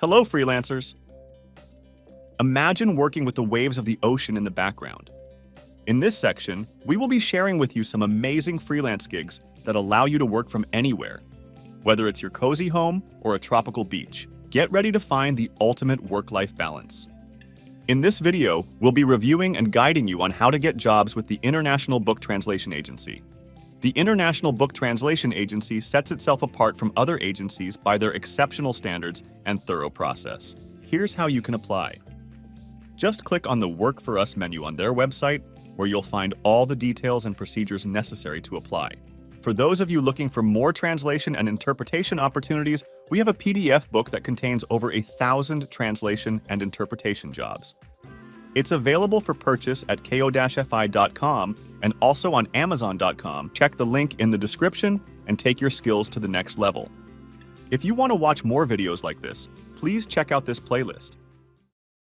Hello, freelancers. Imagine working with the waves of the ocean in the background. In this section, we will be sharing with you some amazing freelance gigs that allow you to work from anywhere. Whether it's your cozy home or a tropical beach, get ready to find the ultimate work-life balance. In this video, we'll be reviewing and guiding you on how to get jobs with the International Book Translation Agency. The International Book Translation Agency sets itself apart from other agencies by their exceptional standards and thorough process. Here's how you can apply. Just click on the Work for Us menu on their website, where you'll find all the details and procedures necessary to apply. For those of you looking for more translation and interpretation opportunities, we have a PDF book that contains over 1,000 translation and interpretation jobs. It's available for purchase at ko-fi.com and also on amazon.com. Check the link in the description and take your skills to the next level. If you want to watch more videos like this, please check out this playlist.